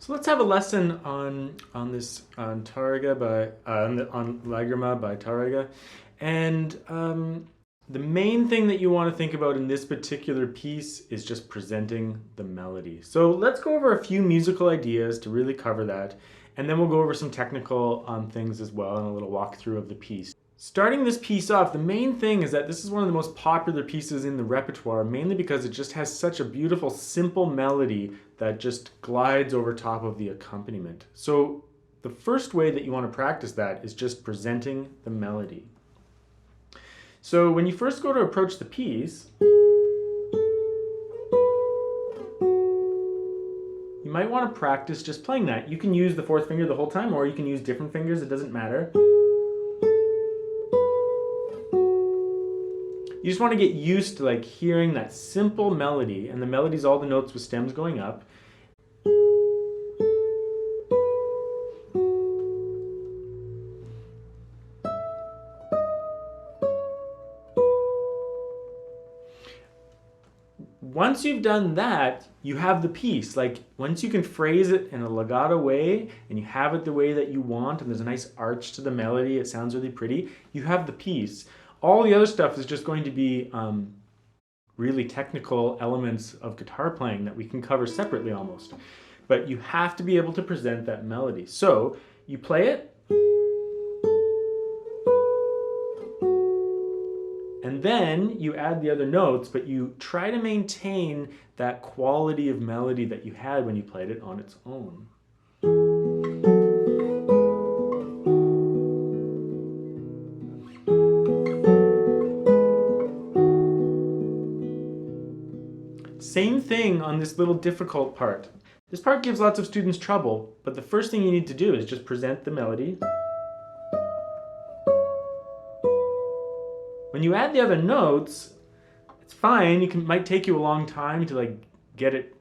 So let's have a lesson on this on Tárrega on Lagrima by Tárrega, and the main thing that you want to think about in this particular piece is just presenting the melody. So let's go over a few musical ideas to really cover that, and then we'll go over some technical things as well and a little walkthrough of the piece. Starting this piece off, the main thing is that this is one of the most popular pieces in the repertoire, mainly because it just has such a beautiful, simple melody that just glides over top of the accompaniment. So the first way that you want to practice that is just presenting the melody. So when you first go to approach the piece, you might want to practice just playing that. You can use the fourth finger the whole time, or you can use different fingers, it doesn't matter. You just want to get used to hearing that simple melody, and the melody is all the notes with stems going up. Once you've done that, you have the piece. Once you can phrase it in a legato way, and you have it the way that you want, and there's a nice arch to the melody, it sounds really pretty, you have the piece. All the other stuff is just going to be really technical elements of guitar playing that we can cover separately almost. But you have to be able to present that melody. So you play it, and then you add the other notes, but you try to maintain that quality of melody that you had when you played it on its own. Same thing on this little difficult part. This part gives lots of students trouble, but the first thing you need to do is just present the melody. When you add the other notes, it's fine. It might take you a long time to get it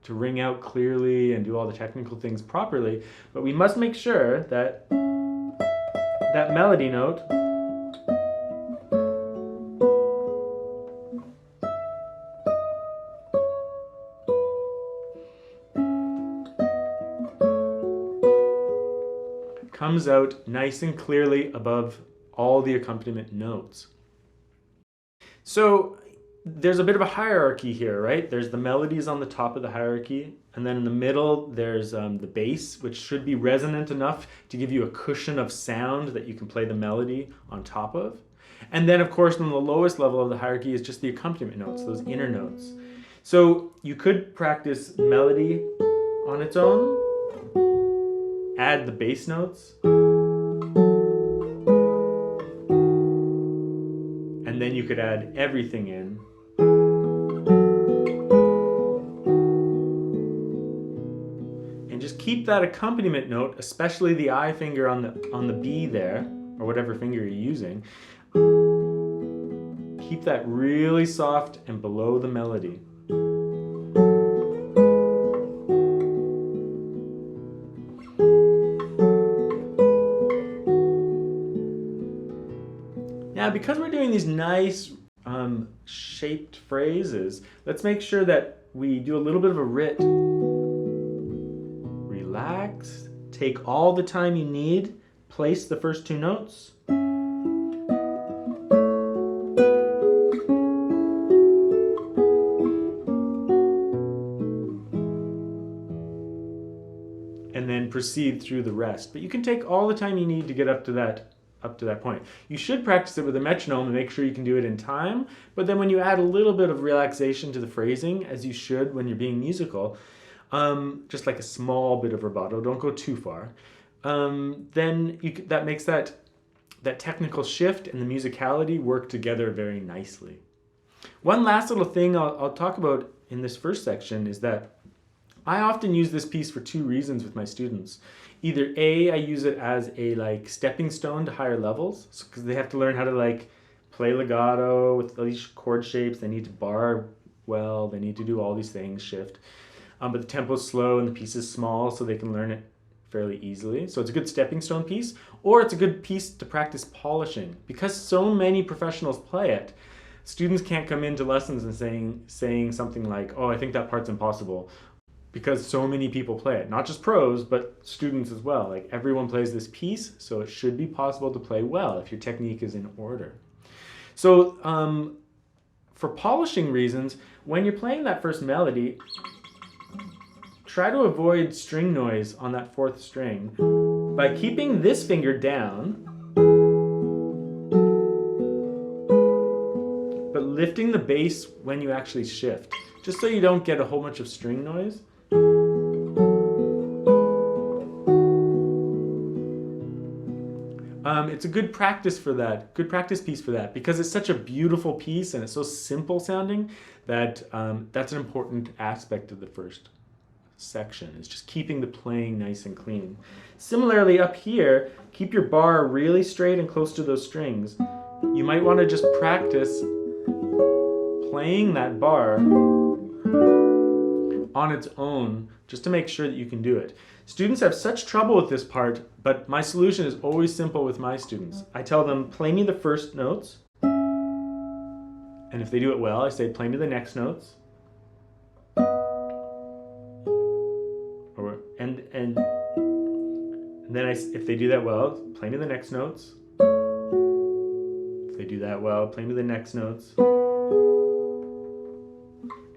to ring out clearly and do all the technical things properly, but we must make sure that that melody note comes out nice and clearly above all the accompaniment notes. So there's a bit of a hierarchy here, right? There's the melodies on the top of the hierarchy, and then in the middle there's the bass, which should be resonant enough to give you a cushion of sound that you can play the melody on top of. And then of course on the lowest level of the hierarchy is just the accompaniment notes, those inner notes. So you could practice melody on its own, add the bass notes, and then you could add everything in. And just keep that accompaniment note, especially the I finger on the B there, or whatever finger you're using. Keep that really soft and below the melody. Now, because we're doing these nice shaped phrases, let's make sure that we do a little bit of a writ. Relax, take all the time you need, place the first two notes. And then proceed through the rest. But you can take all the time you need to get up to that point. You should practice it with a metronome and make sure you can do it in time, but then when you add a little bit of relaxation to the phrasing, as you should when you're being musical, just like a small bit of rubato, don't go too far, then that makes that technical shift and the musicality work together very nicely. One last little thing I'll talk about in this first section is that I often use this piece for two reasons with my students. Either A, I use it as a stepping stone to higher levels, because they have to learn how to play legato with these chord shapes. They need to bar well. They need to do all these things, shift. But the tempo's slow and the piece is small, so they can learn it fairly easily. So it's a good stepping stone piece, or it's a good piece to practice polishing. Because so many professionals play it, students can't come into lessons and saying something like, oh, I think that part's impossible, because so many people play it. Not just pros, but students as well. Like everyone plays this piece, so it should be possible to play well if your technique is in order. So for polishing reasons, when you're playing that first melody, try to avoid string noise on that fourth string by keeping this finger down, but lifting the bass when you actually shift, just so you don't get a whole bunch of string noise. It's a good practice for that, good practice piece for that, because it's such a beautiful piece and it's so simple sounding that that's an important aspect of the first section, is just keeping the playing nice and clean. Similarly up here, keep your bar really straight and close to those strings. You might want to just practice playing that bar on its own just to make sure that you can do it. Students have such trouble with this part, but my solution is always simple with my students. I tell them, play me the first notes, and if they do it well, I say, play me the next notes. And then if they do that well, play me the next notes. If they do that well, play me the next notes.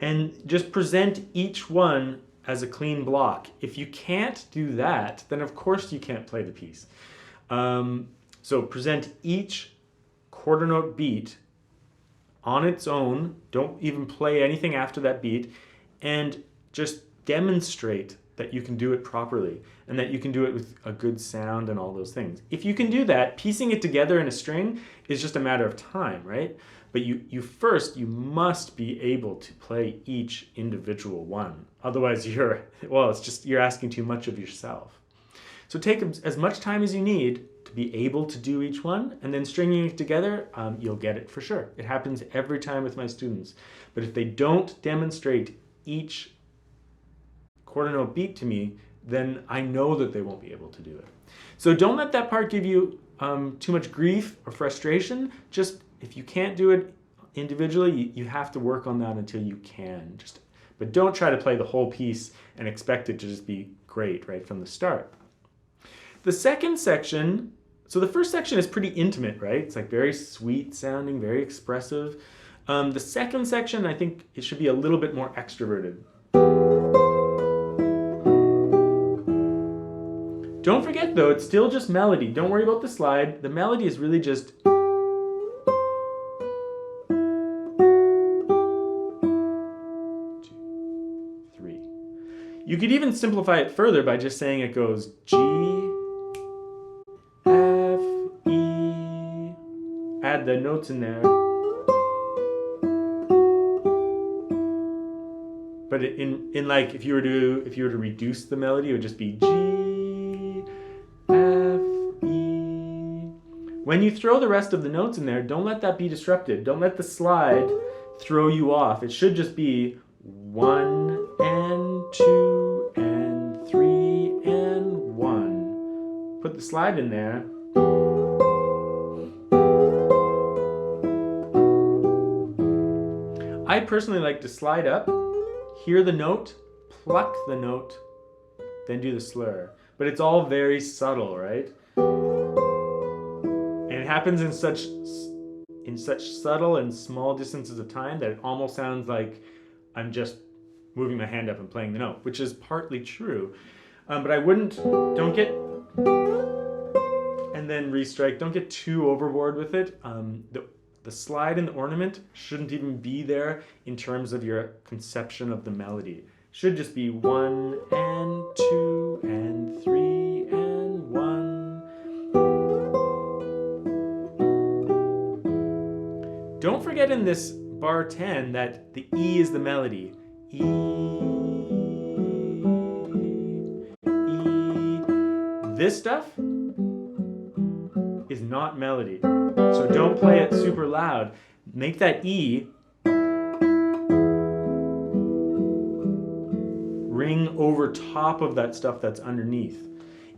And just present each one as a clean block. If you can't do that, then of course you can't play the piece. So present each quarter note beat on its own. Don't even play anything after that beat, and just demonstrate that you can do it properly and that you can do it with a good sound and all those things. If you can do that, piecing it together in a string is just a matter of time, right? But you must be able to play each individual one. Otherwise you're asking too much of yourself. So take as much time as you need to be able to do each one, and then stringing it together, you'll get it for sure. It happens every time with my students. But if they don't demonstrate each quarter note beat to me, then I know that they won't be able to do it. So don't let that part give you too much grief or frustration. Just, if you can't do it individually, you have to work on that until you can. But don't try to play the whole piece and expect it to just be great right from the start. The second section, so the first section is pretty intimate, right? It's like very sweet sounding, very expressive. The second section, I think it should be a little bit more extroverted. Don't forget though, it's still just melody. Don't worry about the slide. The melody is really just... 2, 3. You could even simplify it further by just saying it goes G, F, E, add the notes in there. But in like, if you were to reduce the melody, it would just be G, F, E. When you throw the rest of the notes in there, don't let that be disrupted. Don't let the slide throw you off. It should just be 1 and 2 and 3 and 1. Put the slide in there. I personally like to slide up, hear the note, pluck the note, then do the slur. But it's all very subtle, right? And it happens in such subtle and small distances of time that it almost sounds like I'm just moving my hand up and playing the note, which is partly true. But don't get, and then restrike, don't get too overboard with it. The slide and the ornament shouldn't even be there in terms of your conception of the melody. It should just be 1 and 2 and 3 and 1. Don't forget in this bar 10 that the E is the melody. E, E. This stuff is not melody. So don't play it super loud. Make that E ring over top of that stuff that's underneath.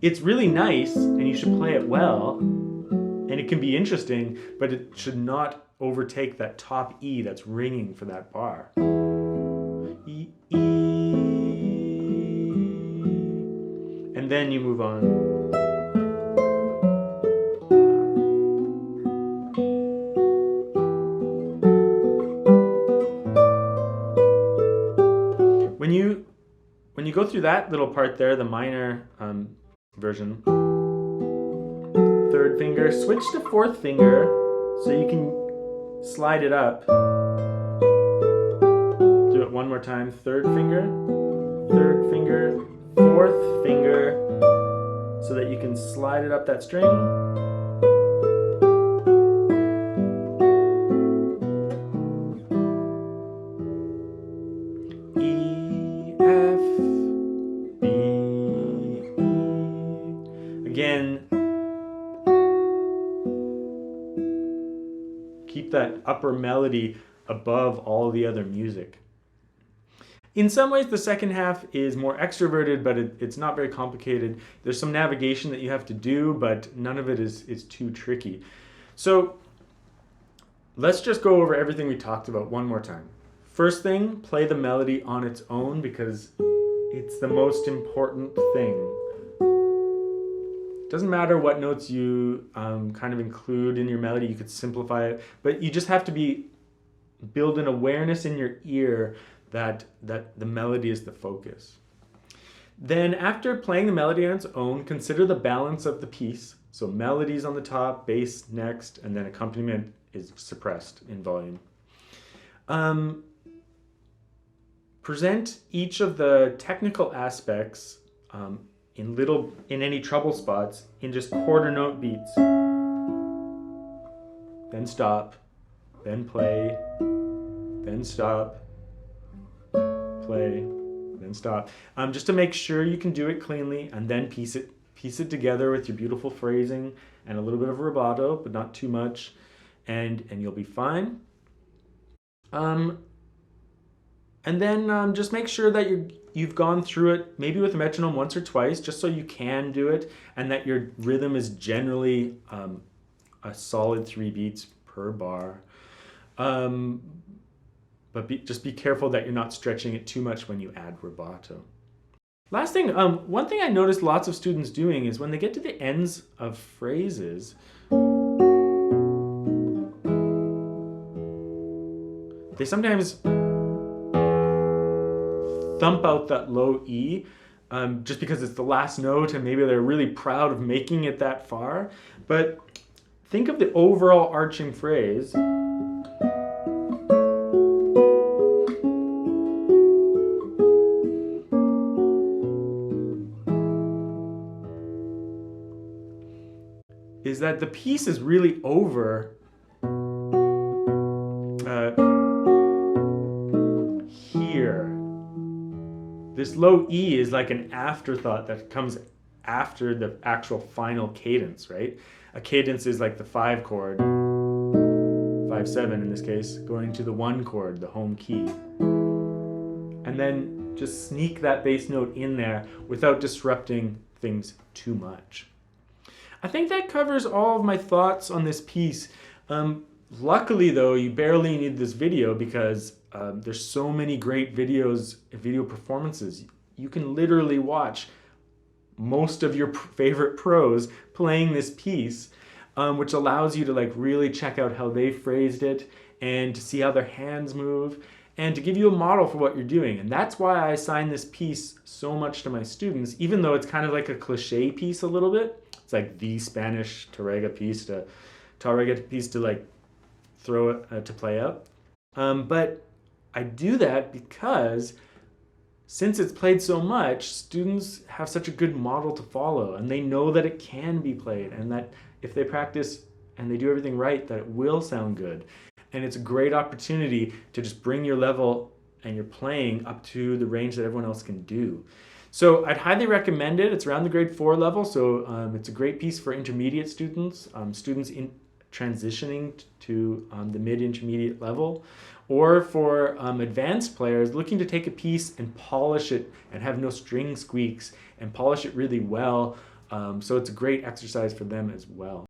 It's really nice and you should play it well and it can be interesting, but it should not overtake that top E that's ringing for that bar. E, E. then you move on. When you go through that little part there, the minor version, third finger, switch to fourth finger so you can slide it up. Do it one more time. Third finger, fourth finger, so that you can slide it up that string. Again, keep that upper melody above all the other music. In some ways, the second half is more extroverted, but it's not very complicated. There's some navigation that you have to do, but none of it is too tricky. So let's just go over everything we talked about one more time. First thing, play the melody on its own because it's the most important thing. Doesn't matter what notes you kind of include in your melody, you could simplify it, but you just have to build an awareness in your ear that the melody is the focus. Then after playing the melody on its own, consider the balance of the piece. So melody's on the top, bass next, and then accompaniment is suppressed in volume. Present each of the technical aspects in any trouble spots in just quarter note beats. Then stop, then play, then stop, play, then stop. Just to make sure you can do it cleanly, and then piece it together with your beautiful phrasing and a little bit of rubato, but not too much, and you'll be fine. And then just make sure that you've gone through it maybe with a metronome once or twice, just so you can do it, and that your rhythm is generally a solid 3 beats per bar. But just be careful that you're not stretching it too much when you add rubato. Last thing, one thing I noticed lots of students doing is when they get to the ends of phrases, they sometimes thump out that low E just because it's the last note and maybe they're really proud of making it that far. But think of the overall arching phrase. Is that the piece is really over here. This low E is like an afterthought that comes after the actual final cadence, right? A cadence is like the 5 chord, 5/7 in this case, going to the 1 chord, the home key. And then just sneak that bass note in there without disrupting things too much. I think that covers all of my thoughts on this piece. Luckily though, you barely need this video because there's so many great video performances. You can literally watch most of your favorite pros playing this piece, which allows you to like really check out how they phrased it and to see how their hands move and to give you a model for what you're doing. And that's why I assign this piece so much to my students, even though it's kind of like a cliche piece a little bit. It's like the Spanish Tárrega piece to like throw it to play out. But I do that because since it's played so much, students have such a good model to follow and they know that it can be played and that if they practice and they do everything right, that it will sound good. And it's a great opportunity to just bring your level and your playing up to the range that everyone else can do. So I'd highly recommend it. It's around the grade 4 level, so it's a great piece for intermediate students, students in transitioning to the mid-intermediate level, or for advanced players looking to take a piece and polish it and have no string squeaks and polish it really well. So it's a great exercise for them as well.